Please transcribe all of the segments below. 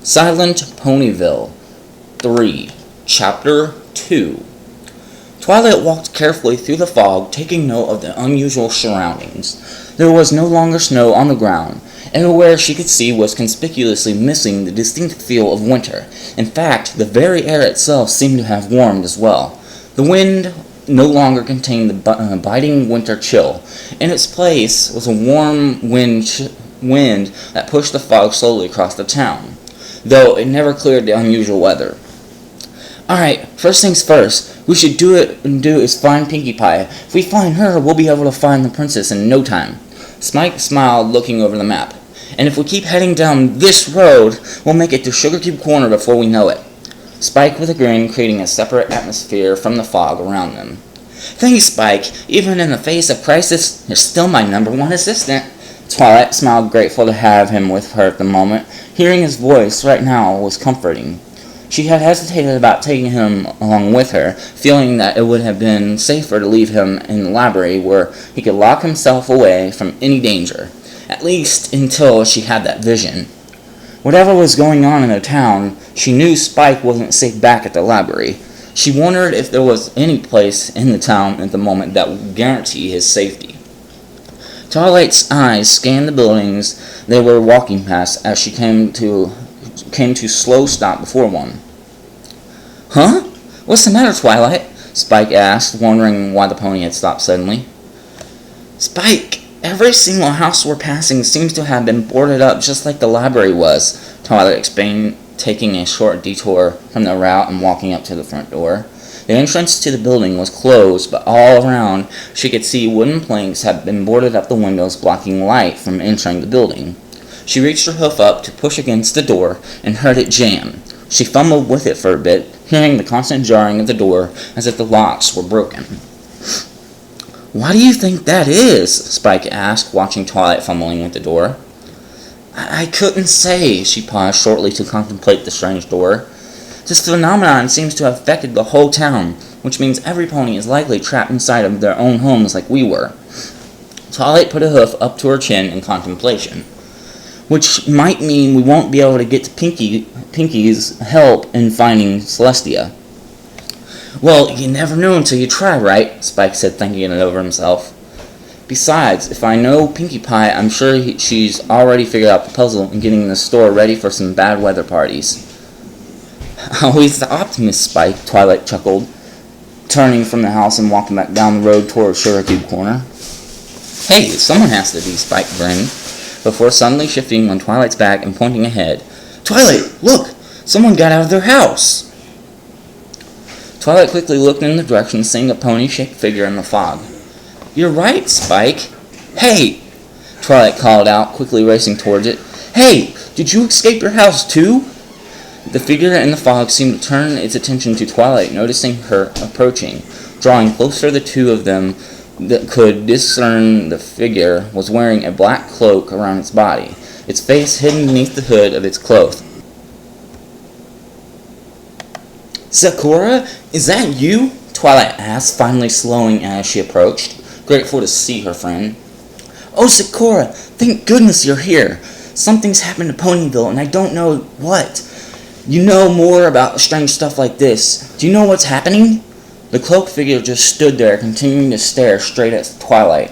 Silent Ponyville 3, Chapter 2. Twilight walked carefully through the fog, taking note of the unusual surroundings. There was no longer snow on the ground. Everywhere she could see was conspicuously missing the distinct feel of winter. In fact, the very air itself seemed to have warmed as well. The wind no longer contained the biting winter chill. In its place was a warm wind that pushed the fog slowly across the town, though it never cleared the unusual weather. Alright, first things first, we should do is find Pinkie Pie. If we find her, we'll be able to find the princess in no time. Spike smiled, looking over the map. And if we keep heading down this road, we'll make it to Sugar Cube Corner before we know it. Spike with a grin, creating a separate atmosphere from the fog around them. Thanks, Spike. Even in the face of crisis, you're still my #1 assistant. Twilight smiled, grateful to have him with her at the moment. Hearing his voice right now was comforting. She had hesitated about taking him along with her, feeling that it would have been safer to leave him in the library where he could lock himself away from any danger, at least until she had that vision. Whatever was going on in the town, she knew Spike wasn't safe back at the library. She wondered if there was any place in the town at the moment that would guarantee his safety. Twilight's eyes scanned the buildings they were walking past as she came to slow stop before one. Huh? What's the matter, Twilight? Spike asked, wondering why the pony had stopped suddenly. Spike, every single house we're passing seems to have been boarded up just like the library was, Twilight explained, taking a short detour from the route and walking up to the front door. The entrance to the building was closed, but all around she could see wooden planks had been boarded up the windows, blocking light from entering the building. She reached her hoof up to push against the door and heard it jam. She fumbled with it for a bit, hearing the constant jarring of the door as if the locks were broken. Why do you think that is? Spike asked, watching Twilight fumbling with the door. I couldn't say. She paused shortly to contemplate the strange door. This phenomenon seems to have affected the whole town, which means every pony is likely trapped inside of their own homes like we were. Twilight put a hoof up to her chin in contemplation, which might mean we won't be able to get to Pinkie's help in finding Celestia. Well, you never know until you try, right? Spike said, thinking it over himself. Besides, if I know Pinkie Pie, I'm sure she's already figured out the puzzle and getting the store ready for some bad weather parties. Always the optimist, Spike, Twilight chuckled, turning from the house and walking back down the road toward Sugar Cube Corner. Hey, someone has to be, Spike grinned, before suddenly shifting on Twilight's back and pointing ahead. Twilight, look! Someone got out of their house! Twilight quickly looked in the direction, seeing a pony-shaped figure in the fog. You're right, Spike. Hey! Twilight called out, quickly racing towards it. Hey! Did you escape your house, too? The figure in the fog seemed to turn its attention to Twilight, noticing her approaching. Drawing closer, the two of them that could discern the figure was wearing a black cloak around its body, its face hidden beneath the hood of its cloak. Sakura, is that you? Twilight asked, finally slowing as she approached, grateful to see her friend. Oh, Sakura, thank goodness you're here. Something's happened to Ponyville, and I don't know what. You know more about strange stuff like this. Do you know what's happening? The cloaked figure just stood there, continuing to stare straight at Twilight.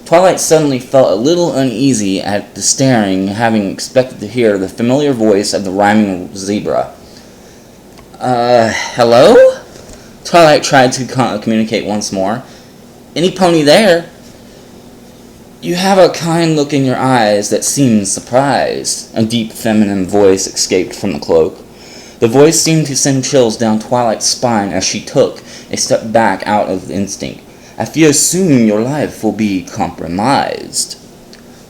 Twilight suddenly felt a little uneasy at the staring, having expected to hear the familiar voice of the rhyming zebra. Hello? Twilight tried to communicate once more. Any pony there? You have a kind look in your eyes that seems surprised. A deep feminine voice escaped from the cloak. The voice seemed to send chills down Twilight's spine as she took a step back out of instinct. I fear soon your life will be compromised.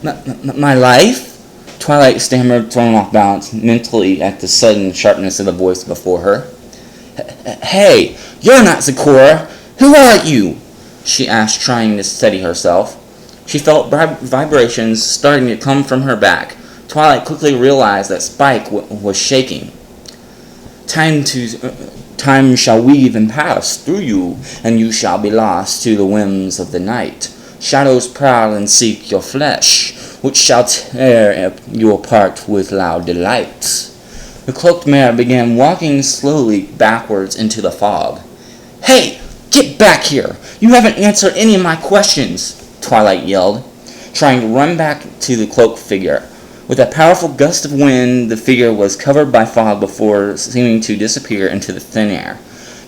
My life? Twilight stammered, thrown off balance mentally at the sudden sharpness of the voice before her. Hey, you're not Sakura. Who are you? She asked, trying to steady herself. She felt vibrations starting to come from her back. Twilight quickly realized that Spike was shaking. Time shall weave and pass through you, and you shall be lost to the whims of the night. Shadows prowl and seek your flesh, which shall tear you apart with loud delight. The cloaked mare began walking slowly backwards into the fog. "Hey, get back here! You haven't answered any of my questions!" Twilight yelled, trying to run back to the cloaked figure. With a powerful gust of wind, the figure was covered by fog before seeming to disappear into the thin air.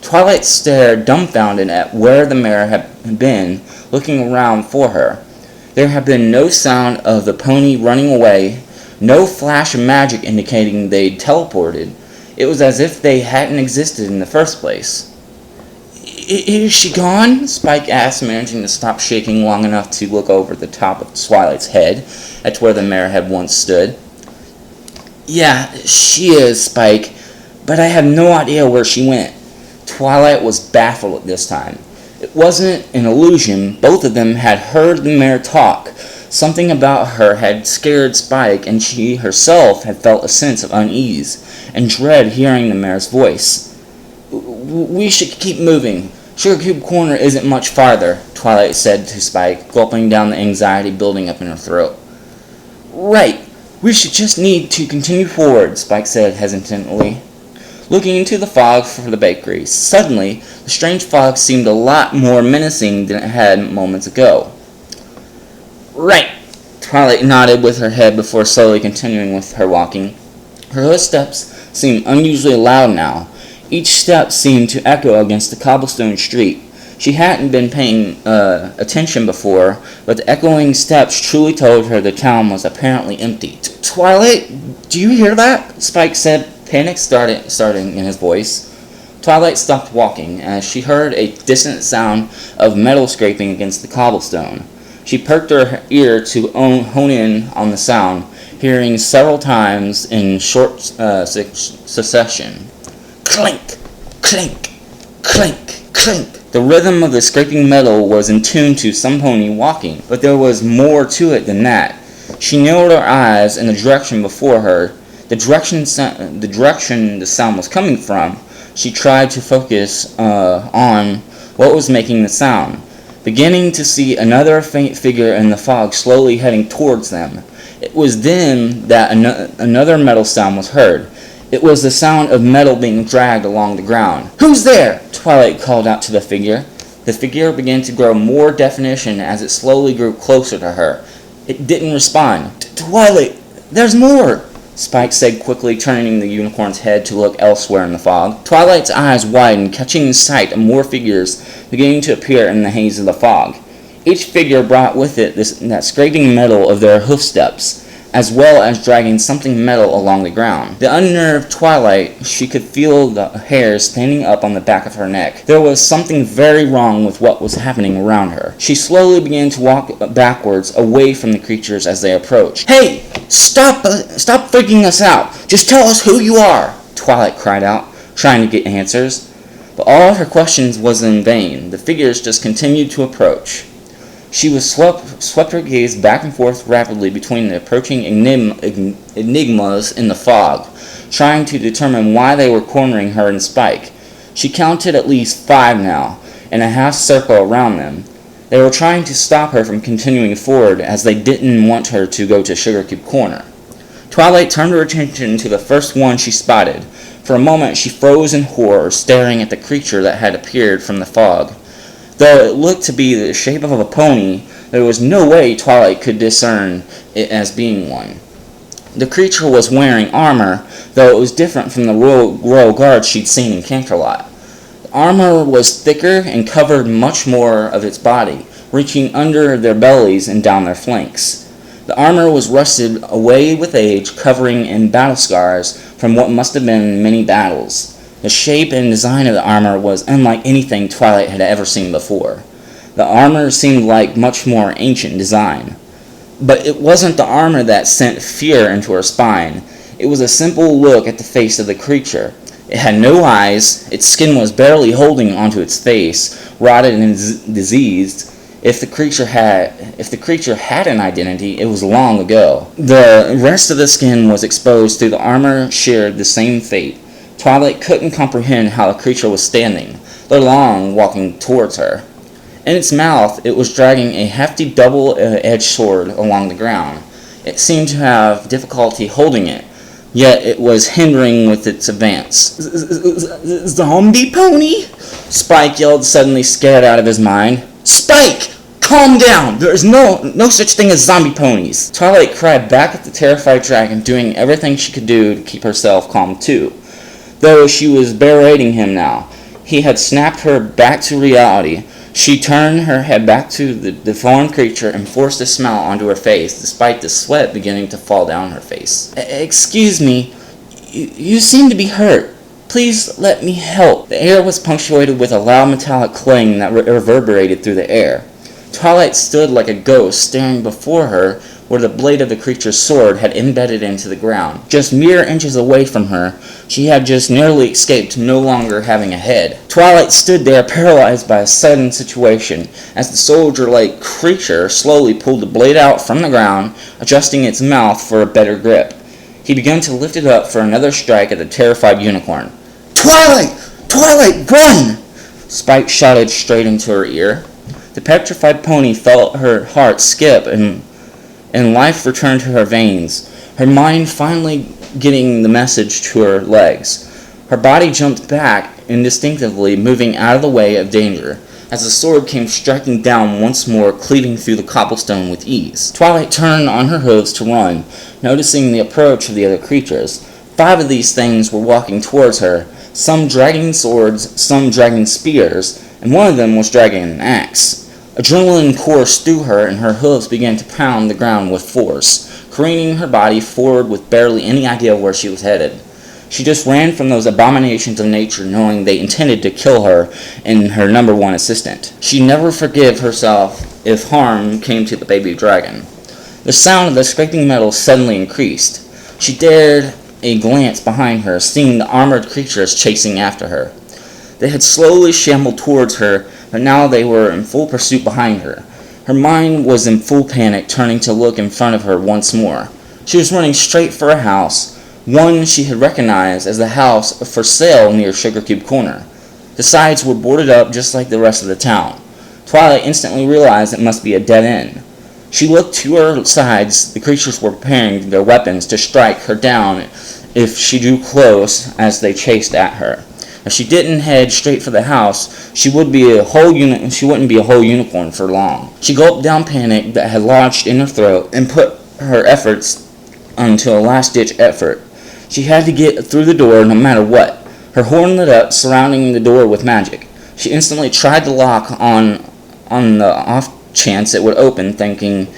Twilight stared dumbfounded at where the mare had been, looking around for her. There had been no sound of the pony running away, no flash of magic indicating they'd teleported. It was as if they hadn't existed in the first place. "Is she gone?" Spike asked, managing to stop shaking long enough to look over the top of Twilight's head at where the mare had once stood. "Yeah, she is, Spike, but I have no idea where she went." Twilight was baffled at this time. It wasn't an illusion. Both of them had heard the mare talk. Something about her had scared Spike, and she herself had felt a sense of unease and dread hearing the mare's voice. "We should keep moving. Sugar Cube Corner isn't much farther," Twilight said to Spike, gulping down the anxiety building up in her throat. "Right. We should just need to continue forward," Spike said hesitantly, looking into the fog for the bakery. Suddenly, the strange fog seemed a lot more menacing than it had moments ago. "Right." Twilight nodded with her head before slowly continuing with her walking. Her steps seemed unusually loud now. Each step seemed to echo against the cobblestone street. She hadn't been paying attention before, but the echoing steps truly told her the town was apparently empty. "Twilight, do you hear that?" Spike said, panic starting in his voice. Twilight stopped walking as she heard a distant sound of metal scraping against the cobblestone. She perked her ear to hone in on the sound, hearing several times in short succession. Clink, clink, clink, clink. The rhythm of the scraping metal was in tune to some pony walking, but there was more to it than that. She narrowed her eyes in the direction before her, the direction the sound was coming from. She tried to focus on what was making the sound, beginning to see another faint figure in the fog slowly heading towards them. It was then that another metal sound was heard. It was the sound of metal being dragged along the ground. "Who's there?" Twilight called out to the figure. The figure began to grow more definition as it slowly grew closer to her. It didn't respond. "Twilight, there's more!" Spike said quickly, turning the unicorn's head to look elsewhere in the fog. Twilight's eyes widened, catching sight of more figures beginning to appear in the haze of the fog. Each figure brought with it that scraping metal of their hoofsteps, as well as dragging something metal along the ground. The unnerved Twilight, she could feel the hairs standing up on the back of her neck. There was something very wrong with what was happening around her. She slowly began to walk backwards, away from the creatures as they approached. "Hey! Stop freaking us out! Just tell us who you are!" Twilight cried out, trying to get answers. But all her questions was in vain. The figures just continued to approach. She was swept her gaze back and forth rapidly between the approaching enigmas in the fog, trying to determine why they were cornering her and Spike. She counted at least 5 now, in a half circle around them. They were trying to stop her from continuing forward, as they didn't want her to go to Sugar Cube Corner. Twilight turned her attention to the first one she spotted. For a moment she froze in horror, staring at the creature that had appeared from the fog. Though it looked to be the shape of a pony, there was no way Twilight could discern it as being one. The creature was wearing armor, though it was different from the royal guard she'd seen in Canterlot. The armor was thicker and covered much more of its body, reaching under their bellies and down their flanks. The armor was rusted away with age, covering in battle scars from what must have been many battles. The shape and design of the armor was unlike anything Twilight had ever seen before. The armor seemed like much more ancient design. But it wasn't the armor that sent fear into her spine. It was a simple look at the face of the creature. It had no eyes, its skin was barely holding onto its face, rotted and diseased. If the creature had an identity, it was long ago. The rest of the skin was exposed, through the armor shared the same fate. Twilight couldn't comprehend how the creature was standing, let alone walking towards her. In its mouth, it was dragging a hefty double-edged sword along the ground. It seemed to have difficulty holding it, yet it was hindering with its advance. Zombie pony? Spike yelled, suddenly scared out of his mind. Spike! Calm down! There is no such thing as zombie ponies! Twilight cried back at the terrified dragon, doing everything she could do to keep herself calm too. Though she was berating him now. He had snapped her back to reality. She turned her head back to the deformed creature and forced a smile onto her face, despite the sweat beginning to fall down her face. Excuse me, you seem to be hurt. Please let me help. The air was punctuated with a loud metallic clang that reverberated through the air. Twilight stood like a ghost, staring before her where the blade of the creature's sword had embedded into the ground. Just mere inches away from her, she had just narrowly escaped no longer having a head. Twilight stood there paralyzed by a sudden situation, as the soldier-like creature slowly pulled the blade out from the ground, adjusting its mouth for a better grip. He began to lift it up for another strike at the terrified unicorn. Twilight! Twilight, run! Spike shouted straight into her ear. The petrified pony felt her heart skip and life returned to her veins, her mind finally getting the message to her legs. Her body jumped back instinctively, moving out of the way of danger, as the sword came striking down once more, cleaving through the cobblestone with ease. Twilight turned on her hooves to run, noticing the approach of the other creatures. 5 of these things were walking towards her, some dragging swords, some dragging spears, and one of them was dragging an axe. Adrenaline coursed through her, and her hooves began to pound the ground with force, careening her body forward with barely any idea where she was headed. She just ran from those abominations of nature, knowing they intended to kill her and her number 1 assistant. She'd never forgive herself if harm came to the baby dragon. The sound of the scraping metal suddenly increased. She dared a glance behind her, seeing the armored creatures chasing after her. They had slowly shambled towards her, but now they were in full pursuit behind her. Her mind was in full panic, turning to look in front of her once more. She was running straight for a house, one she had recognized as the house for sale near Sugar Cube Corner. The sides were boarded up just like the rest of the town. Twilight instantly realized it must be a dead end. She looked to her sides. The creatures were preparing their weapons to strike her down if she drew close as they chased at her. If she didn't head straight for the house, she wouldn't be a whole unicorn for long. She gulped down panic that had lodged in her throat and put her efforts onto a last-ditch effort. She had to get through the door no matter what. Her horn lit up, surrounding the door with magic. She instantly tried the lock on the off chance it would open, thinking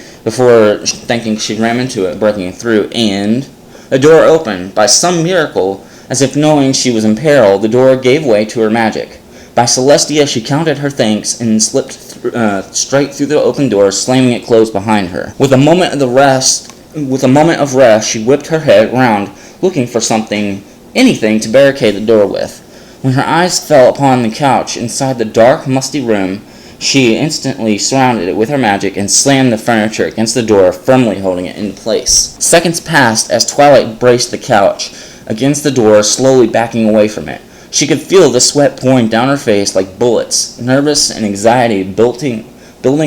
she'd ram into it, breaking through, and the door opened. By some miracle, as if knowing she was in peril, the door gave way to her magic. By Celestia, she counted her thanks and slipped straight through the open door, slamming it closed behind her. With a moment of rest, she whipped her head round, looking for anything to barricade the door with. When her eyes fell upon the couch inside the dark, musty room, she instantly surrounded it with her magic and slammed the furniture against the door, firmly holding it in place. Seconds passed as Twilight braced the couch against the door, slowly backing away from it. She could feel the sweat pouring down her face like bullets, nervous and anxiety building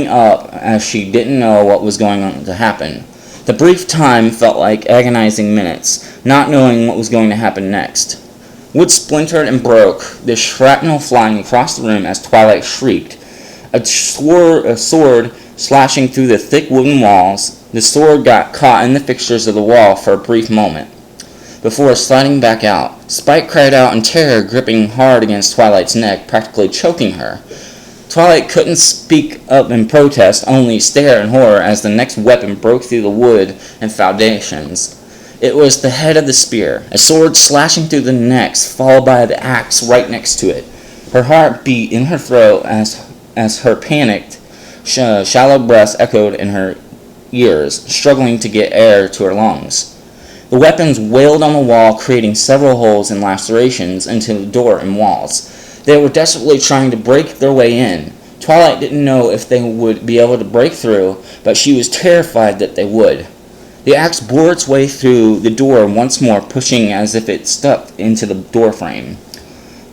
up as she didn't know what was going to happen. The brief time felt like agonizing minutes, not knowing what was going to happen next. Wood splintered and broke, the shrapnel flying across the room as Twilight shrieked. A sword slashing through the thick wooden walls. The sword got caught in the fixtures of the wall for a brief moment, before sliding back out. Spike cried out in terror, gripping hard against Twilight's neck, practically choking her. Twilight couldn't speak up in protest, only stare in horror as the next weapon broke through the wood and foundations. It was the head of the spear, a sword slashing through the neck, followed by the axe right next to it. Her heart beat in her throat as her panicked, shallow breaths echoed in her ears, struggling to get air to her lungs. The weapons wailed on the wall, creating several holes and lacerations into the door and walls. They were desperately trying to break their way in. Twilight didn't know if they would be able to break through, but she was terrified that they would. The axe bored its way through the door once more, pushing as if it stuck into the doorframe.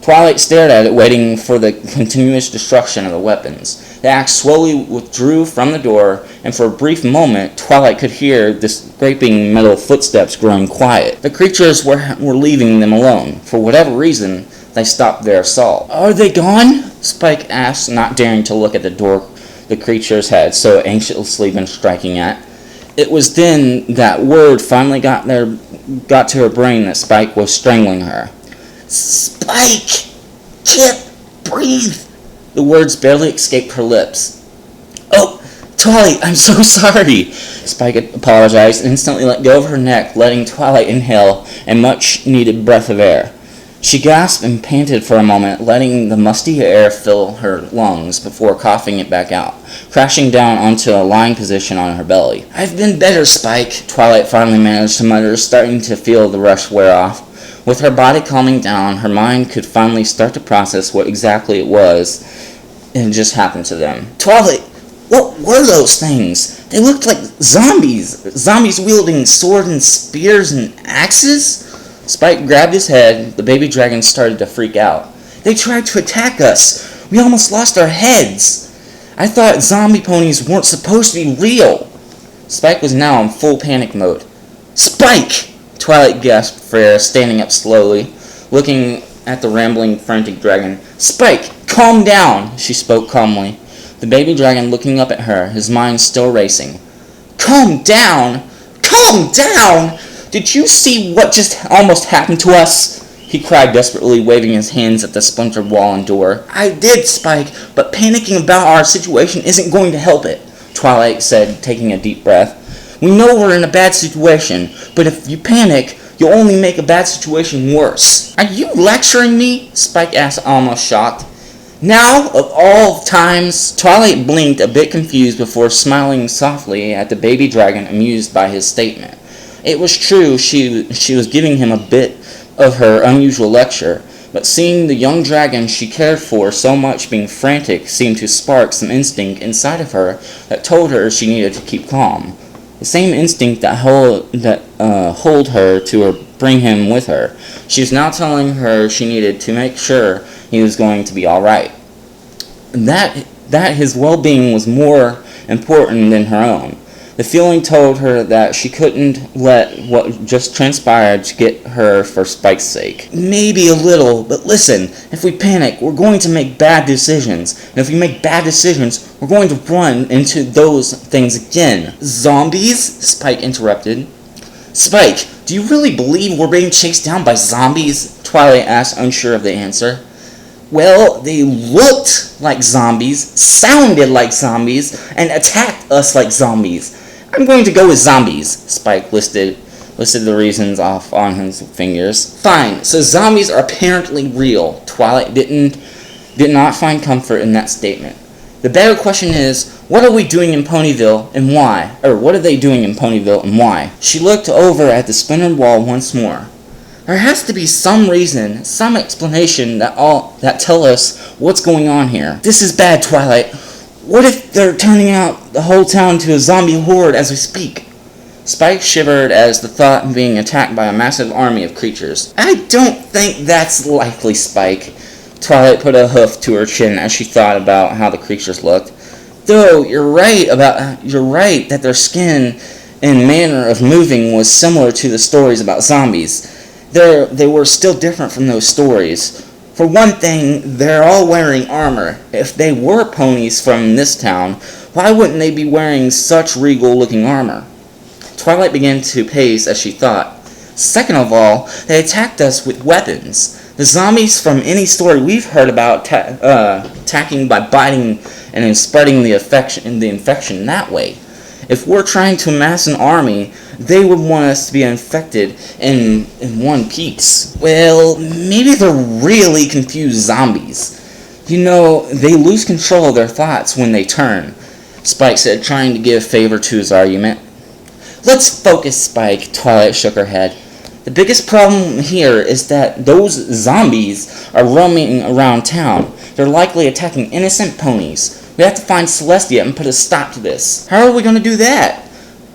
Twilight stared at it, waiting for the continuous destruction of the weapons. The axe slowly withdrew from the door, and for a brief moment, Twilight could hear the scraping metal footsteps growing quiet. The creatures were leaving them alone. For whatever reason, they stopped their assault. "Are they gone?" Spike asked, not daring to look at the door the creatures had so anxiously been striking at. It was then that word finally got to her brain that Spike was strangling her. "Spike! Chip! Breathe!" The words barely escaped her lips. "Oh, Twilight, I'm so sorry!" Spike apologized and instantly let go of her neck, letting Twilight inhale a much-needed breath of air. She gasped and panted for a moment, letting the musty air fill her lungs before coughing it back out, crashing down onto a lying position on her belly. "I've been better, Spike," Twilight finally managed to mutter, starting to feel the rush wear off. With her body calming down, her mind could finally start to process what exactly it was and just happened to them. "Twilight, what were those things? They looked like zombies. Zombies wielding swords and spears and axes?" Spike grabbed his head. The baby dragon started to freak out. "They tried to attack us. We almost lost our heads. I thought zombie ponies weren't supposed to be real." Spike was now in full panic mode. "Spike!" Twilight gasped for air, standing up slowly, looking at the rambling, frantic dragon. "Spike, calm down," she spoke calmly. The baby dragon looking up at her, his mind still racing. "Calm down? Calm down? Did you see what just almost happened to us?" he cried desperately, waving his hands at the splintered wall and door. "I did, Spike, but panicking about our situation isn't going to help it," Twilight said, taking a deep breath. "We know we're in a bad situation, but if you panic, you'll only make a bad situation worse." "Are you lecturing me?" Spike asked, almost shocked. "Now, of all times?" Twilight blinked, a bit confused, before smiling softly at the baby dragon, amused by his statement. It was true, she was giving him a bit of her unusual lecture, but seeing the young dragon she cared for so much being frantic seemed to spark some instinct inside of her that told her she needed to keep calm. The same instinct that hold her to bring him with her. She was now telling her she needed to make sure he was going to be alright. That his well-being was more important than her own. The feeling told her that she couldn't let what just transpired to get her for Spike's sake. "Maybe a little, but listen, if we panic, we're going to make bad decisions. And if we make bad decisions, we're going to run into those things again." "Zombies?" Spike interrupted. "Spike, do you really believe we're being chased down by zombies?" Twilight asked, unsure of the answer. "Well, they looked like zombies, sounded like zombies, and attacked us like zombies. I'm going to go with zombies." Spike listed the reasons off on his fingers. "Fine, so zombies are apparently real." Twilight did not find comfort in that statement. "The better question is, what are we doing in Ponyville and why? Or what are they doing in Ponyville and why?" She looked over at the splintered wall once more. "There has to be some reason, some explanation that tell us what's going on here. This is bad, Twilight. What if they're turning out the whole town to a zombie horde as we speak?" Spike shivered as the thought of being attacked by a massive army of creatures. "I don't think that's likely, Spike." Twilight put a hoof to her chin as she thought about how the creatures looked. "Though you're right that their skin and manner of moving was similar to the stories about zombies. They were still different from those stories. For one thing, they're all wearing armor. If they were ponies from this town, why wouldn't they be wearing such regal-looking armor?" Twilight began to pace as she thought. "Second of all, they attacked us with weapons. The zombies from any story we've heard about attacking by biting and then spreading the infection that way. If we're trying to amass an army, they would want us to be infected in one piece. Well, maybe they're really confused zombies. You know, they lose control of their thoughts when they turn," Spike said, trying to give favor to his argument. "Let's focus, Spike," Twilight shook her head. "The biggest problem here is that those zombies are roaming around town. They're likely attacking innocent ponies. We have to find Celestia and put a stop to this." "How are we going to do that?"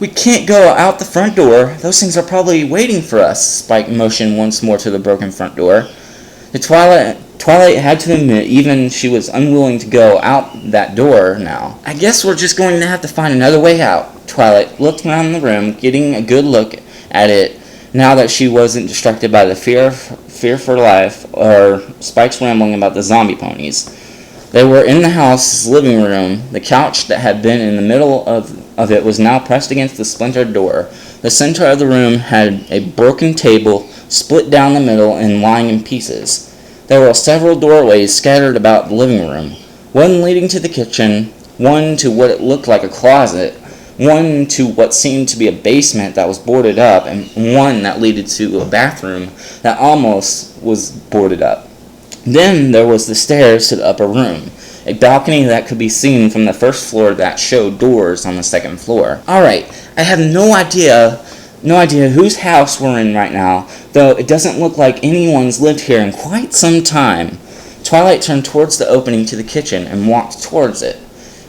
"We can't go out the front door. Those things are probably waiting for us." Spike motioned once more to the broken front door. The Twilight Twilight had to admit even she was unwilling to go out that door now. "I guess we're just going to have to find another way out." Twilight looked around the room, getting a good look at it now that she wasn't distracted by the fear for life or Spike's rambling about the zombie ponies. They were in the house's living room. The couch that had been in the middle of it was now pressed against the splintered door. The center of the room had a broken table, split down the middle and lying in pieces. There were several doorways scattered about the living room, one leading to the kitchen, one to what it looked like a closet, one to what seemed to be a basement that was boarded up, and one that led to a bathroom that almost was boarded up. Then there was the stairs to the upper room, a balcony that could be seen from the first floor that showed doors on the second floor. "Alright, I have no idea whose house we're in right now, though it doesn't look like anyone's lived here in quite some time." Twilight turned towards the opening to the kitchen and walked towards it.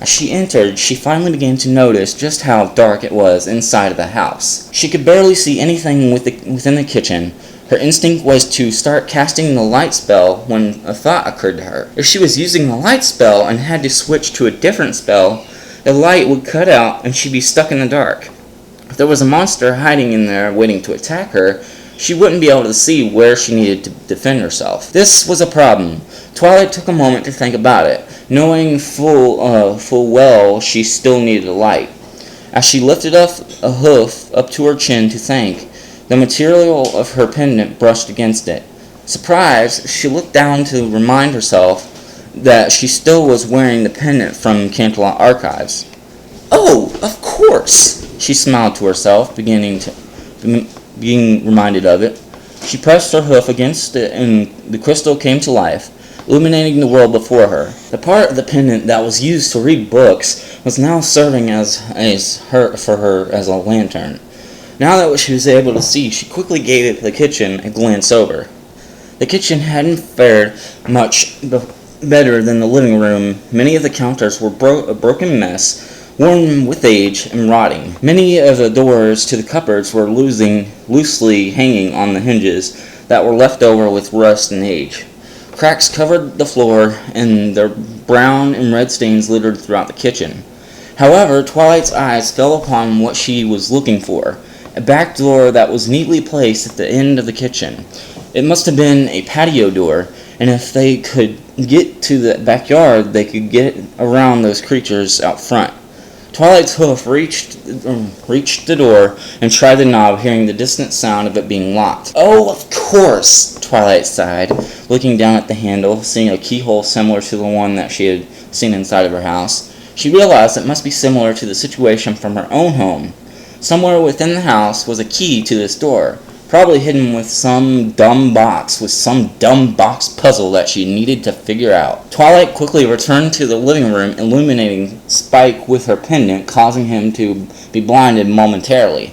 As she entered, she finally began to notice just how dark it was inside of the house. She could barely see anything within the kitchen. Her instinct was to start casting the light spell when a thought occurred to her. If she was using the light spell and had to switch to a different spell, the light would cut out and she'd be stuck in the dark. If there was a monster hiding in there waiting to attack her, she wouldn't be able to see where she needed to defend herself. This was a problem. Twilight took a moment to think about it, knowing full well she still needed a light. As she lifted up a hoof up to her chin to think, the material of her pendant brushed against it. Surprised, she looked down to remind herself that she still was wearing the pendant from Canterlot Archives. "Oh, of course!" She smiled to herself, being reminded of it. She pressed her hoof against it, and the crystal came to life, illuminating the world before her. The part of the pendant that was used to read books was now serving for her as a lantern. Now that she was able to see, she quickly gave the kitchen a glance over. The kitchen hadn't fared much better than the living room. Many of the counters were a broken mess, worn with age and rotting. Many of the doors to the cupboards were loosely hanging on the hinges that were left over with rust and age. Cracks covered the floor, and their brown and red stains littered throughout the kitchen. However, Twilight's eyes fell upon what she was looking for, a back door that was neatly placed at the end of the kitchen. It must have been a patio door, and if they could get to the backyard, they could get around those creatures out front. Twilight's hoof reached the door and tried the knob, hearing the distant sound of it being locked. "Oh, of course," Twilight sighed, looking down at the handle, seeing a keyhole similar to the one that she had seen inside of her house. She realized it must be similar to the situation from her own home. Somewhere within the house was a key to this door, probably hidden with some dumb box puzzle that she needed to figure out. Twilight quickly returned to the living room, illuminating Spike with her pendant, causing him to be blinded momentarily.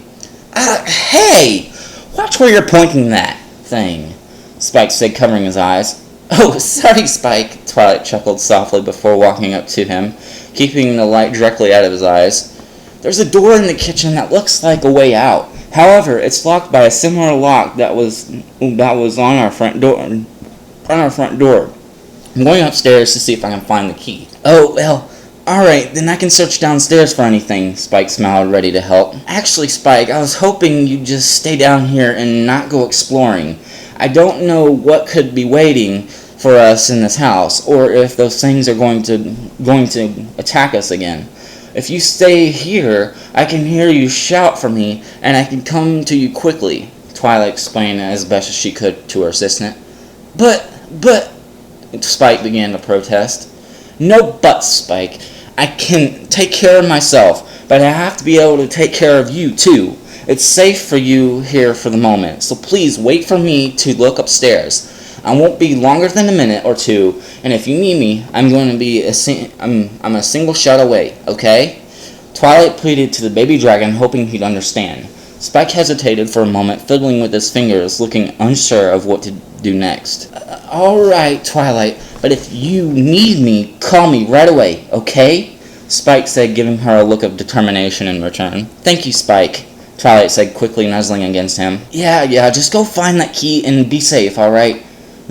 Hey! Watch where you're pointing that thing," Spike said, covering his eyes. "Oh, sorry, Spike," Twilight chuckled softly before walking up to him, keeping the light directly out of his eyes. "There's a door in the kitchen that looks like a way out. However, it's locked by a similar lock that was on our front door. I'm going upstairs to see if I can find the key." "Oh, well, alright, then I can search downstairs for anything," Spike smiled, ready to help. "Actually, Spike, I was hoping you'd just stay down here and not go exploring. I don't know what could be waiting for us in this house, or if those things are going to attack us again. If you stay here, I can hear you shout for me, and I can come to you quickly," Twilight explained as best as she could to her assistant. But, Spike began to protest. "No buts, Spike. I can take care of myself, but I have to be able to take care of you, too. It's safe for you here for the moment, so please wait for me to look upstairs. I won't be longer than a minute or two, and if you need me, I'm a single shot away, okay?" Twilight pleaded to the baby dragon, hoping he'd understand. Spike hesitated for a moment, fiddling with his fingers, looking unsure of what to do next. "Alright, Twilight, but if you need me, call me right away, okay?" Spike said, giving her a look of determination in return. "Thank you, Spike," Twilight said, quickly nuzzling against him. Yeah, just go find that key and be safe, alright?"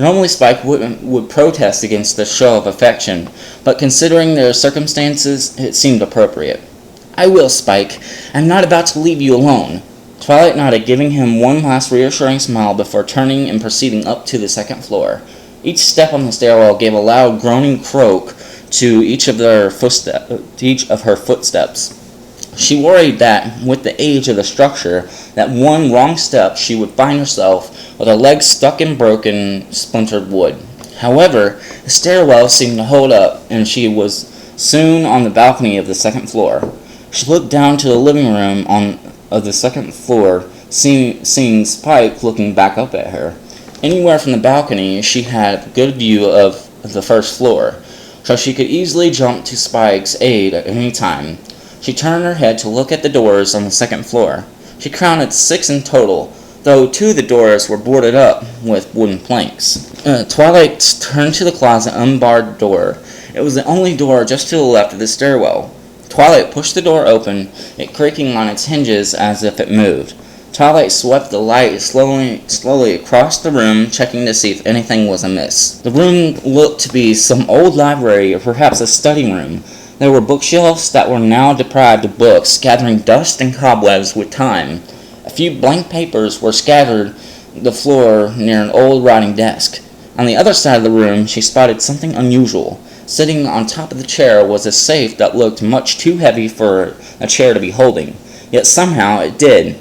Normally Spike would protest against this show of affection, but considering their circumstances, it seemed appropriate. "I will, Spike. I'm not about to leave you alone." Twilight nodded, giving him one last reassuring smile before turning and proceeding up to the second floor. Each step on the stairwell gave a loud groaning croak to each of her footsteps. She worried that, with the age of the structure, that one wrong step she would find herself with her legs stuck in broken, splintered wood. However, the stairwell seemed to hold up, and she was soon on the balcony of the second floor. She looked down to the living room of the second floor, seeing Spike looking back up at her. Anywhere from the balcony, she had a good view of the first floor, so she could easily jump to Spike's aid at any time. She turned her head to look at the doors on the second floor. She counted 6 in total, though 2 of the doors were boarded up with wooden planks. Twilight turned to the closet unbarred door. It was the only door just to the left of the stairwell. Twilight pushed the door open, it creaking on its hinges as if it moved. Twilight swept the light slowly across the room, checking to see if anything was amiss. The room looked to be some old library or perhaps a study room. There were bookshelves that were now deprived of books, gathering dust and cobwebs with time. A few blank papers were scattered the floor near an old writing desk. On the other side of the room, she spotted something unusual. Sitting on top of the chair was a safe that looked much too heavy for a chair to be holding. Yet somehow it did.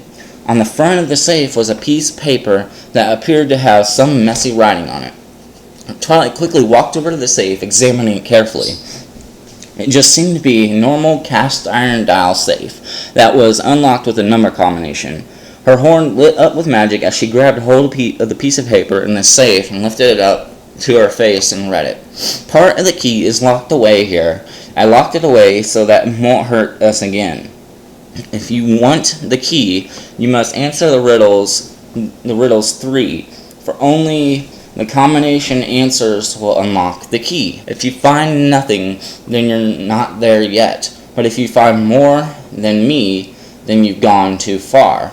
On the front of the safe was a piece of paper that appeared to have some messy writing on it. Twilight quickly walked over to the safe, examining it carefully. It just seemed to be a normal cast iron dial safe that was unlocked with a number combination. Her horn lit up with magic as she grabbed hold of the piece of paper in the safe and lifted it up to her face and read it. "Part of the key is locked away here. I locked it away so that it won't hurt us again. If you want the key, you must answer the riddles 3, for only the combination answers will unlock the key. If you find nothing, then you're not there yet. But if you find more than me, then you've gone too far.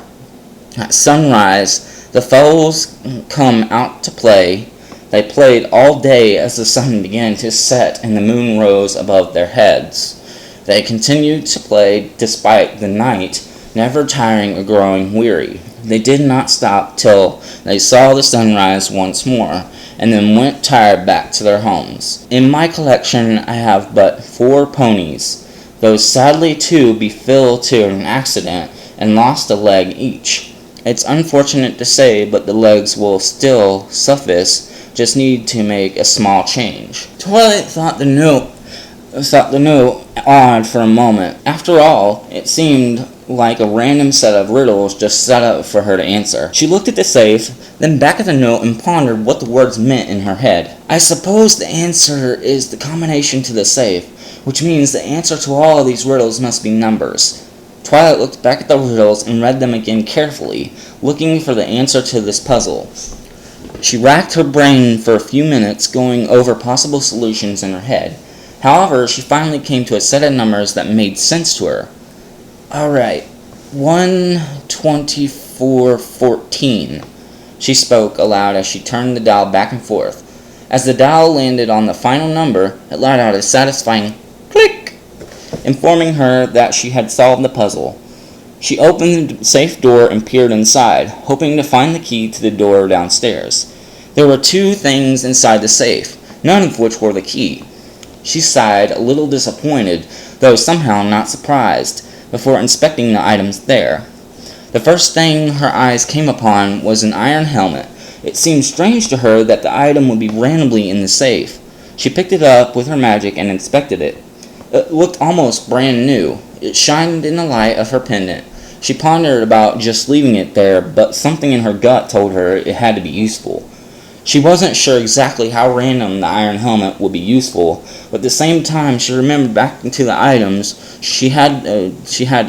At sunrise, the fellows come out to play. They played all day as the sun began to set and the moon rose above their heads. They continued to play despite the night, never tiring or growing weary. They did not stop till they saw the sunrise once more, and then went tired back to their homes. In my collection I have but 4 ponies, though sadly 2 befell to an accident and lost a leg each. It's unfortunate to say, but the legs will still suffice, just need to make a small change." Twilight thought the note odd for a moment. After all, it seemed like a random set of riddles just set up for her to answer. She looked at the safe, then back at the note and pondered what the words meant in her head. "I suppose the answer is the combination to the safe, which means the answer to all of these riddles must be numbers." Twilight looked back at the riddles and read them again carefully, looking for the answer to this puzzle. She racked her brain for a few minutes, going over possible solutions in her head. However, she finally came to a set of numbers that made sense to her. "Alright, 12414, she spoke aloud as she turned the dial back and forth. As the dial landed on the final number, it let out a satisfying click, informing her that she had solved the puzzle. She opened the safe door and peered inside, hoping to find the key to the door downstairs. There were 2 things inside the safe, none of which were the key. She sighed, a little disappointed, though somehow not surprised, before inspecting the items there. The first thing her eyes came upon was an iron helmet. It seemed strange to her that the item would be randomly in the safe. She picked it up with her magic and inspected it. It looked almost brand new. It shined in the light of her pendant. She pondered about just leaving it there, but something in her gut told her it had to be useful. She wasn't sure exactly how random the iron helmet would be useful, but at the same time she remembered back to the items she had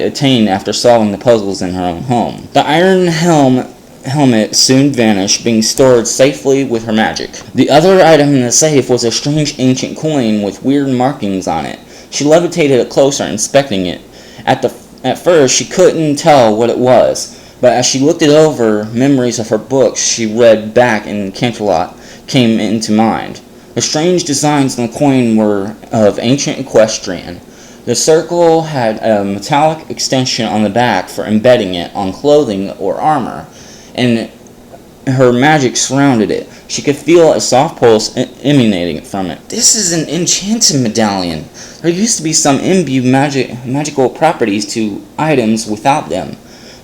attained after solving the puzzles in her own home. The iron helmet soon vanished, being stored safely with her magic. The other item in the safe was a strange ancient coin with weird markings on it. She levitated it closer, inspecting it. At first she couldn't tell what it was, but as she looked it over, memories of her books she read back in Canterlot came into mind. The strange designs on the coin were of ancient equestrian. The circle had a metallic extension on the back for embedding it on clothing or armor, and her magic surrounded it. She could feel a soft pulse emanating from it. This is an enchanted medallion. There used to be some imbued magical properties to items without them.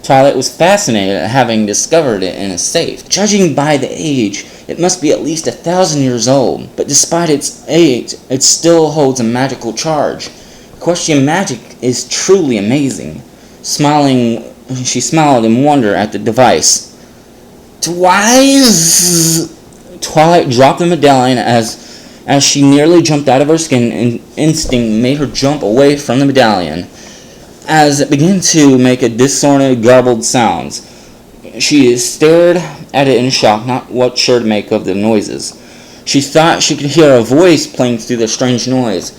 Twilight was fascinated at having discovered it in a safe. Judging by the age, it must be at least 1,000 years old, but despite its age, it still holds a magical charge. Equestrian magic is truly amazing. She smiled in wonder at the device. Twilight dropped the medallion as she nearly jumped out of her skin, and instinct made her jump away from the medallion. As it began to make a distorted, garbled sounds, she stared at it in shock, not what sure to make of the noises. She thought she could hear a voice playing through the strange noise.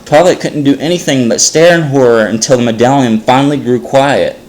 Twilight couldn't do anything but stare in horror until the medallion finally grew quiet.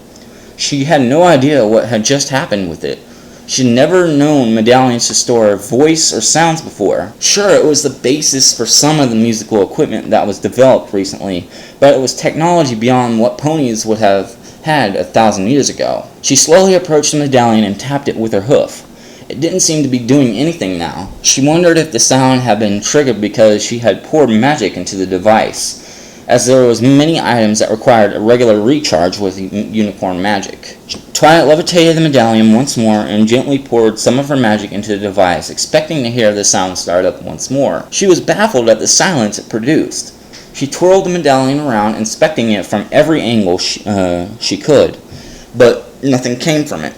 She had no idea what had just happened with it. She'd never known medallions to store voice or sounds before. Sure, it was the basis for some of the musical equipment that was developed recently, but it was technology beyond what ponies would have had 1,000 years ago. She slowly approached the medallion and tapped it with her hoof. It didn't seem to be doing anything now. She wondered if the sound had been triggered because she had poured magic into the device, as there was many items that required a regular recharge with unicorn magic. Twilight levitated the medallion once more and gently poured some of her magic into the device, expecting to hear the sound start up once more. She was baffled at the silence it produced. She twirled the medallion around, inspecting it from every angle she could, but nothing came from it.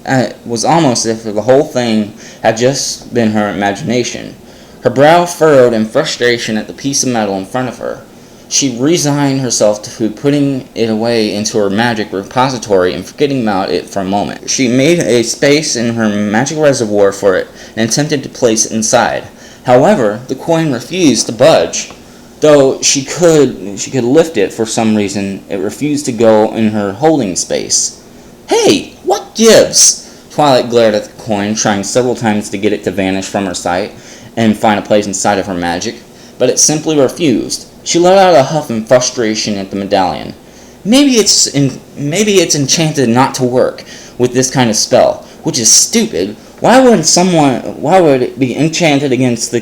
It was almost as if the whole thing had just been her imagination. Her brow furrowed in frustration at the piece of metal in front of her. She resigned herself to putting it away into her magic repository and forgetting about it for a moment. She made a space in her magic reservoir for it and attempted to place it inside. However, the coin refused to budge. Though she could lift it for some reason, it refused to go in her holding space. Hey, what gives? Twilight glared at the coin, trying several times to get it to vanish from her sight and find a place inside of her magic, but it simply refused. She let out a huff in frustration at the medallion. Maybe it's enchanted not to work with this kind of spell, which is stupid. Why would it be enchanted against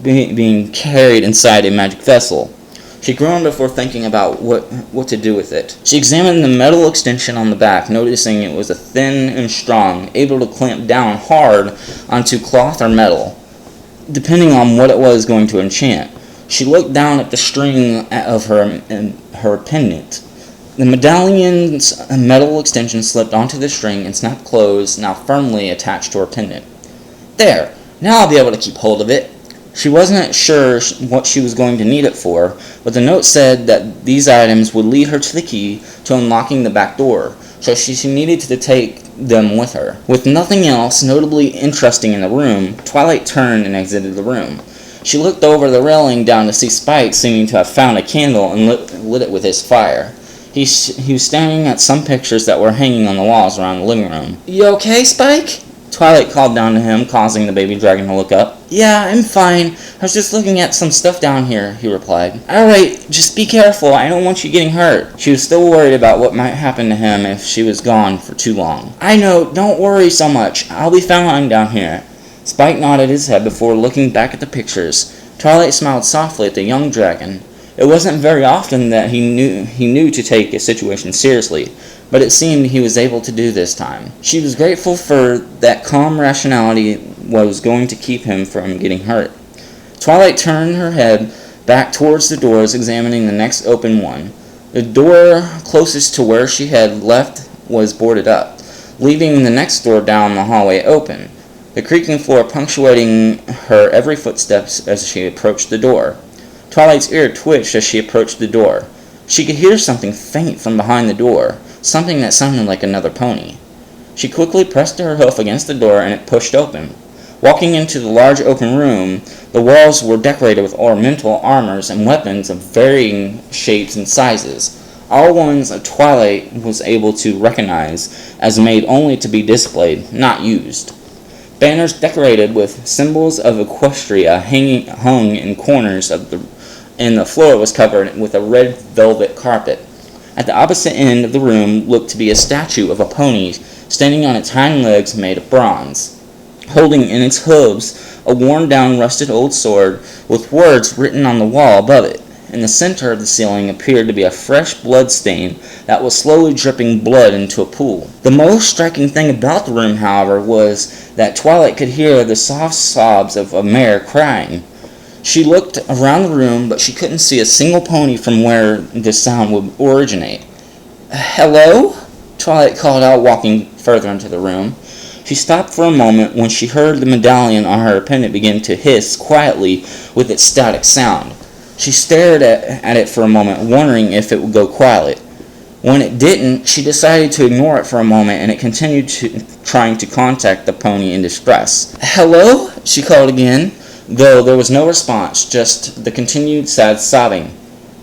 being carried inside a magic vessel? She groaned before thinking about what to do with it. She examined the metal extension on the back, noticing it was thin and strong, able to clamp down hard onto cloth or metal, depending on what it was going to enchant. She looked down at the string of her pendant. The medallion's metal extension slipped onto the string and snapped closed, now firmly attached to her pendant. There! Now I'll be able to keep hold of it. She wasn't sure what she was going to need it for, but the note said that these items would lead her to the key to unlocking the back door, so she needed to take them with her. With nothing else notably interesting in the room, Twilight turned and exited the room. She looked over the railing down to see Spike seeming to have found a candle and lit it with his fire. He was staring at some pictures that were hanging on the walls around the living room. "You okay, Spike?" Twilight called down to him, causing the baby dragon to look up. "Yeah, I'm fine. I was just looking at some stuff down here," he replied. "Alright, just be careful. I don't want you getting hurt." She was still worried about what might happen to him if she was gone for too long. "I know, don't worry so much. I'll be fine down here." Spike nodded his head before looking back at the pictures. Twilight smiled softly at the young dragon. It wasn't very often that he knew to take a situation seriously, but it seemed he was able to do this time. She was grateful for that calm rationality was going to keep him from getting hurt. Twilight turned her head back towards the doors, examining the next open one. The door closest to where she had left was boarded up, leaving the next door down the hallway open, the creaking floor punctuating her every footsteps as she approached the door. Twilight's ear twitched as she approached the door. She could hear something faint from behind the door, something that sounded like another pony. She quickly pressed her hoof against the door and it pushed open. Walking into the large open room, the walls were decorated with ornamental armors and weapons of varying shapes and sizes, all ones Twilight was able to recognize as made only to be displayed, not used. Banners decorated with symbols of Equestria hung in corners of and the floor was covered with a red velvet carpet. At the opposite end of the room looked to be a statue of a pony standing on its hind legs made of bronze, holding in its hooves a worn-down rusted old sword with words written on the wall above it. In the center of the ceiling appeared to be a fresh blood stain that was slowly dripping blood into a pool. The most striking thing about the room, however, was that Twilight could hear the soft sobs of a mare crying. She looked around the room, but she couldn't see a single pony from where the sound would originate. "Hello?" Twilight called out, walking further into the room. She stopped for a moment when she heard the medallion on her pendant begin to hiss quietly with its static sound. She stared at it for a moment, wondering if it would go quiet. When it didn't, she decided to ignore it for a moment, and it continued trying to contact the pony in distress. "Hello?" she called again, though there was no response, just the continued sad sobbing.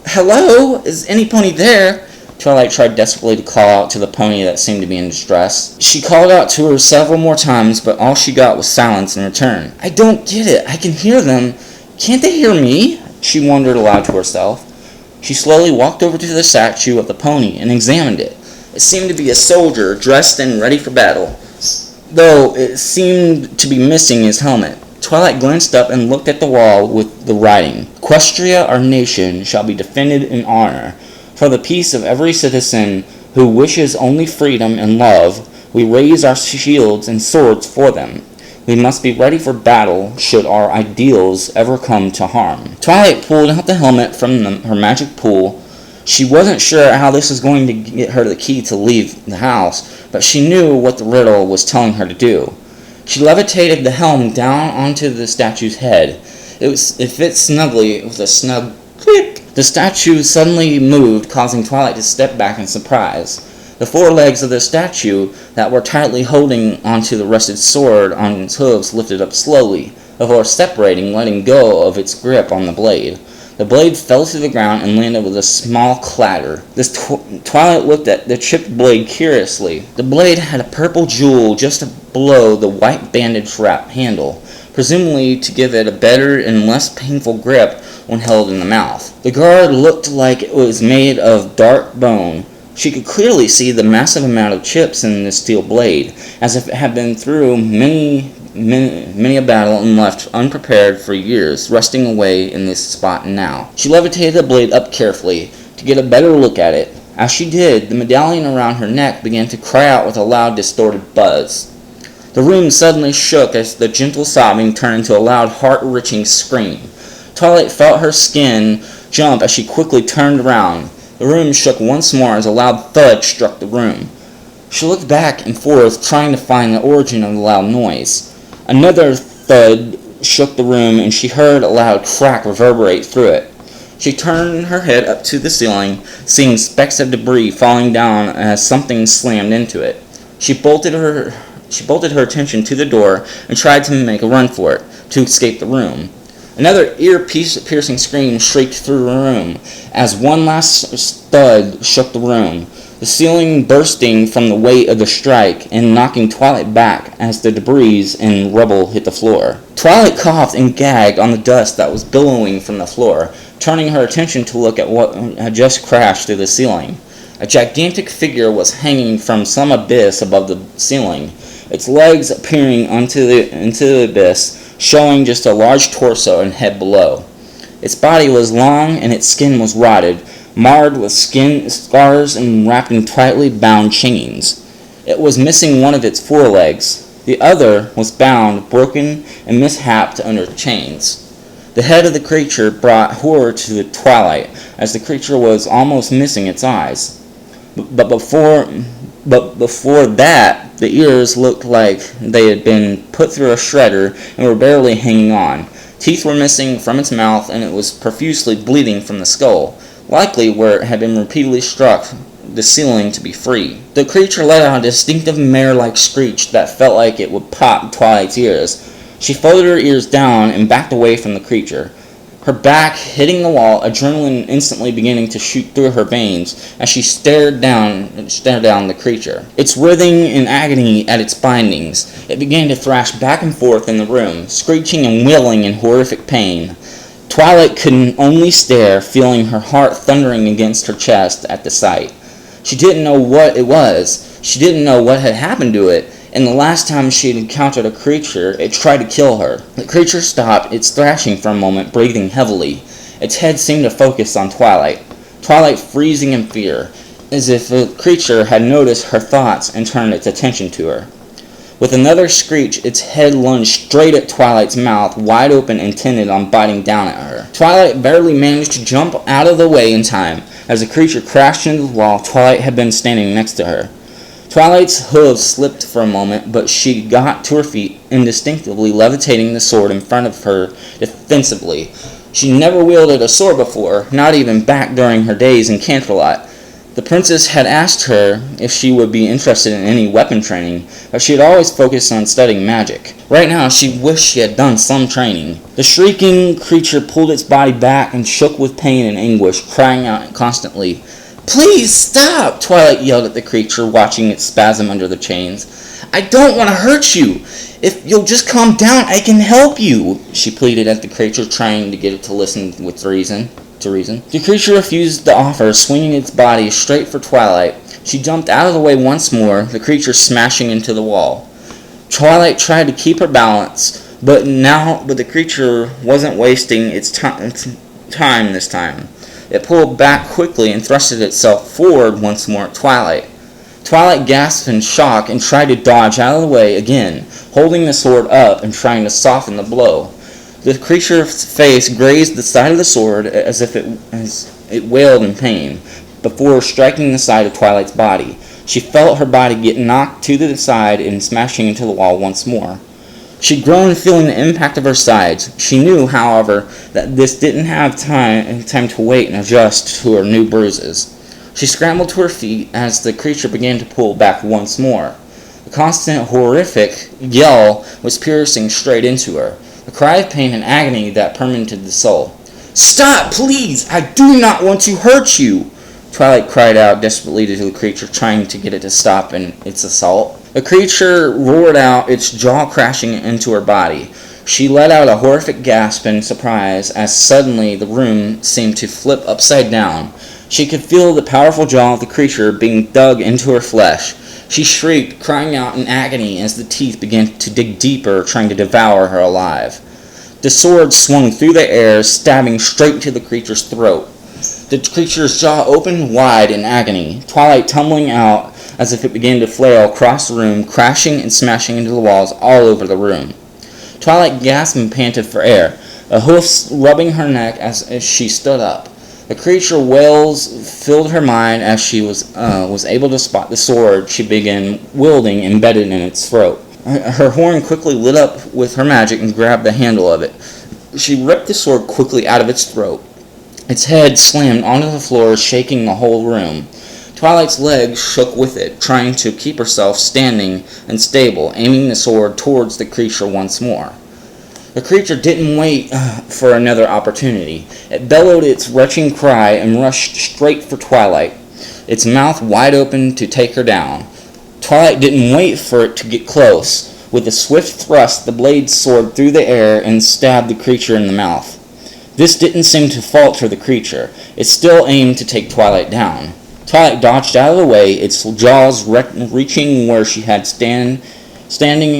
"Hello? Is any pony there?" Twilight tried desperately to call out to the pony that seemed to be in distress. She called out to her several more times, but all she got was silence in return. "I don't get it. I can hear them. Can't they hear me?" she wondered aloud to herself. She slowly walked over to the statue of the pony and examined it. It seemed to be a soldier dressed and ready for battle, though it seemed to be missing his helmet. Twilight glanced up and looked at the wall with the writing, "Equestria, our nation, shall be defended in honor. For the peace of every citizen who wishes only freedom and love, we raise our shields and swords for them. We must be ready for battle should our ideals ever come to harm." Twilight pulled out the helmet from her magic pool. She wasn't sure how this was going to get her the key to leave the house, but she knew what the riddle was telling her to do. She levitated the helm down onto the statue's head. It fit snugly with a snug click. The statue suddenly moved, causing Twilight to step back in surprise. The four legs of the statue that were tightly holding onto the rusted sword on its hooves lifted up slowly, before separating, letting go of its grip on the blade. The blade fell to the ground and landed with a small clatter. Twilight looked at the chipped blade curiously. The blade had a purple jewel just below the white bandage wrap handle, presumably to give it a better and less painful grip when held in the mouth. The guard looked like it was made of dark bone. She could clearly see the massive amount of chips in the steel blade, as if it had been through many a battle and left unprepared for years, resting away in this spot now. She levitated the blade up carefully to get a better look at it. As she did, the medallion around her neck began to cry out with a loud, distorted buzz. The room suddenly shook as the gentle sobbing turned into a loud, heart-wrenching scream. Twilight felt her skin jump as she quickly turned around. The room shook once more as a loud thud struck the room. She looked back and forth, trying to find the origin of the loud noise. Another thud shook the room, and she heard a loud crack reverberate through it. She turned her head up to the ceiling, seeing specks of debris falling down as something slammed into it. She bolted her attention to the door and tried to make a run for it, to escape the room. Another ear-piercing scream shrieked through the room as one last thud shook the room, the ceiling bursting from the weight of the strike and knocking Twilight back as the debris and rubble hit the floor. Twilight coughed and gagged on the dust that was billowing from the floor, turning her attention to look at what had just crashed through the ceiling. A gigantic figure was hanging from some abyss above the ceiling, its legs appearing into the abyss, showing just a large torso and head below. Its body was long and its skin was rotted, marred with skin scars and wrapped in tightly bound chains. It was missing one of its forelegs. The other was bound, broken, and mishapped under chains. The head of the creature brought horror to the Twilight, as the creature was almost missing its eyes. But before that, the ears looked like they had been put through a shredder and were barely hanging on. Teeth were missing from its mouth, and it was profusely bleeding from the skull, likely where it had been repeatedly struck the ceiling to be free. The creature let out a distinctive mare-like screech that felt like it would pop Twilight's ears. She folded her ears down and backed away from the creature. Her back hitting the wall, adrenaline instantly beginning to shoot through her veins as she stared down the creature. It's writhing in agony at its bindings. It began to thrash back and forth in the room, screeching and wailing in horrific pain. Twilight could only stare, feeling her heart thundering against her chest at the sight. She didn't know what it was. She didn't know what had happened to it. And the last time she had encountered a creature, it tried to kill her. The creature stopped its thrashing for a moment, breathing heavily. Its head seemed to focus on Twilight. Twilight freezing in fear, as if the creature had noticed her thoughts and turned its attention to her. With another screech, its head lunged straight at Twilight's mouth, wide open, intended on biting down at her. Twilight barely managed to jump out of the way in time, as the creature crashed into the wall Twilight had been standing next to her. Twilight's hooves slipped for a moment, but she got to her feet, indistinctly levitating the sword in front of her defensively. She never wielded a sword before, not even back during her days in Canterlot. The princess had asked her if she would be interested in any weapon training, but she had always focused on studying magic. Right now, she wished she had done some training. The shrieking creature pulled its body back and shook with pain and anguish, crying out constantly. "Please stop!" Twilight yelled at the creature, watching it spasm under the chains. "I don't want to hurt you. If you'll just calm down, I can help you," she pleaded at the creature, trying to get it to listen with reason. The creature refused the offer, swinging its body straight for Twilight. She jumped out of the way once more, the creature smashing into the wall. Twilight tried to keep her balance, but the creature wasn't wasting its time this time. It pulled back quickly and thrusted itself forward once more at Twilight. Twilight gasped in shock and tried to dodge out of the way again, holding the sword up and trying to soften the blow. The creature's face grazed the side of the sword as it wailed in pain, before striking the side of Twilight's body. She felt her body get knocked to the side and smashing into the wall once more. She groaned, feeling the impact of her sides. She knew, however, that this didn't have time to wait and adjust to her new bruises. She scrambled to her feet as the creature began to pull back once more. The constant, horrific yell was piercing straight into her, a cry of pain and agony that permeated the soul. "Stop, please! I do not want to hurt you!" Twilight cried out desperately to the creature, trying to get it to stop in its assault. The creature roared out, its jaw crashing into her body. She let out a horrific gasp in surprise as suddenly the room seemed to flip upside down. She could feel the powerful jaw of the creature being dug into her flesh. She shrieked, crying out in agony as the teeth began to dig deeper, trying to devour her alive. The sword swung through the air, stabbing straight to the creature's throat. The creature's jaw opened wide in agony, Twilight tumbling out as if it began to flail across the room, crashing and smashing into the walls all over the room. Twilight gasped and panted for air, a hoof rubbing her neck as she stood up. The creature wails filled her mind as she was able to spot the sword she began wielding embedded in its throat. Her horn quickly lit up with her magic and grabbed the handle of it. She ripped the sword quickly out of its throat. Its head slammed onto the floor, shaking the whole room. Twilight's legs shook with it, trying to keep herself standing and stable, aiming the sword towards the creature once more. The creature didn't wait for another opportunity. It bellowed its retching cry and rushed straight for Twilight, its mouth wide open to take her down. Twilight didn't wait for it to get close. With a swift thrust, the blade soared through the air and stabbed the creature in the mouth. This didn't seem to falter the creature. It still aimed to take Twilight down. Twilight dodged out of the way, its jaws reaching where she had standing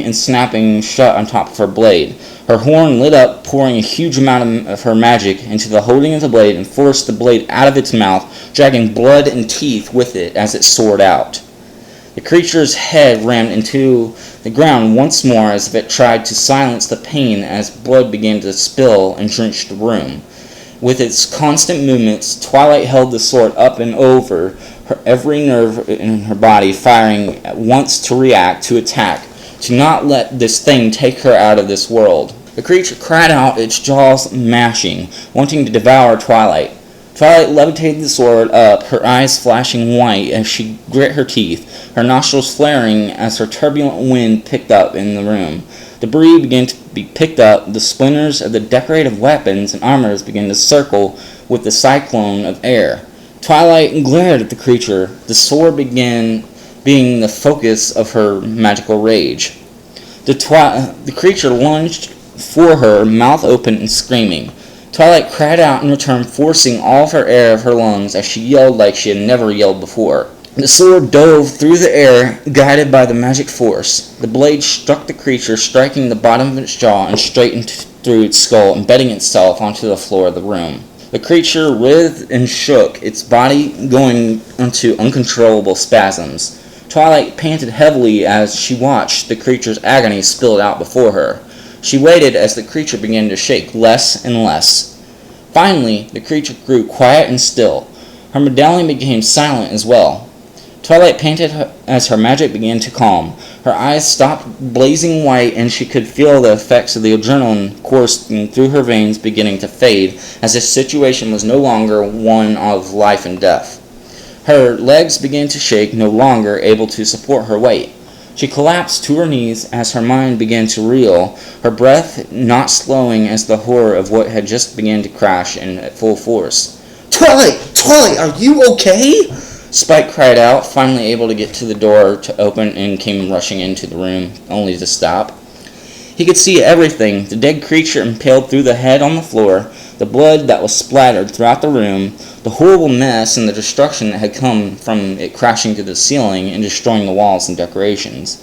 and snapping shut on top of her blade. Her horn lit up, pouring a huge amount of her magic into the holding of the blade and forced the blade out of its mouth, dragging blood and teeth with it as it soared out. The creature's head rammed into the ground once more as if it tried to silence the pain as blood began to spill and drench the room. With its constant movements, Twilight held the sword up and over her, every nerve in her body firing at once to react, to attack, to not let this thing take her out of this world. The creature cried out, its jaws mashing, wanting to devour Twilight. Twilight levitated the sword up, her eyes flashing white as she grit her teeth, her nostrils flaring as her turbulent wind picked up in the room. Debris began to be picked up. The splinters of the decorative weapons and armors began to circle with the cyclone of air. Twilight glared at the creature. The sword began being the focus of her magical rage. The creature lunged for her, mouth open and screaming. Twilight cried out in return, forcing all of her air of her lungs as she yelled like she had never yelled before. The sword dove through the air, guided by the magic force. The blade struck the creature, striking the bottom of its jaw and straight through its skull, embedding itself onto the floor of the room. The creature writhed and shook, its body going into uncontrollable spasms. Twilight panted heavily as she watched the creature's agony spilled out before her. She waited as the creature began to shake less and less. Finally, the creature grew quiet and still. Her medallion became silent as well. Twilight panted as her magic began to calm. Her eyes stopped blazing white, and she could feel the effects of the adrenaline coursing through her veins beginning to fade, as the situation was no longer one of life and death. Her legs began to shake, no longer able to support her weight. She collapsed to her knees as her mind began to reel, her breath not slowing as the horror of what had just begun to crash in at full force. Twilight, are you okay?" Spike cried out, finally able to get to the door to open, and came rushing into the room, only to stop. He could see everything, the dead creature impaled through the head on the floor, the blood that was splattered throughout the room, the horrible mess and the destruction that had come from it crashing to the ceiling and destroying the walls and decorations.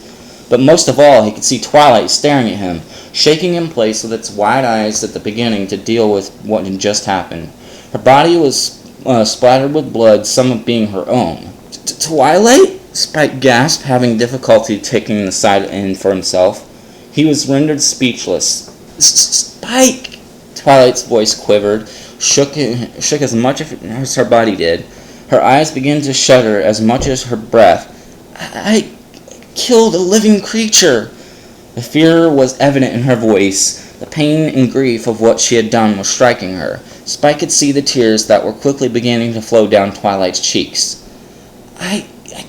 But most of all, he could see Twilight staring at him, shaking in place with its wide eyes at the beginning to deal with what had just happened. Her body was splattered with blood, some of being her own. "Twilight?" Spike gasped, having difficulty taking the side in for himself. He was rendered speechless. "Spike!" Twilight's voice quivered, shook as much as her body did. Her eyes began to shudder as much as her breath. "I killed a living creature." The fear was evident in her voice. The pain and grief of what she had done was striking her. Spike could see the tears that were quickly beginning to flow down Twilight's cheeks. I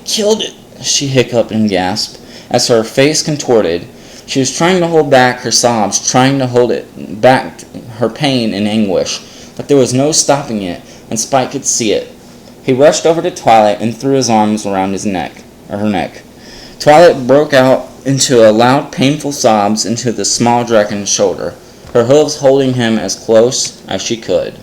killed it," she hiccuped and gasped, as her face contorted. She was trying to hold back her sobs, trying to hold it back, her pain and anguish, but there was no stopping it, and Spike could see it. He rushed over to Twilight and threw his arms around her neck. Twilight broke out into a loud, painful sobs into the small dragon's shoulder, her hooves holding him as close as she could.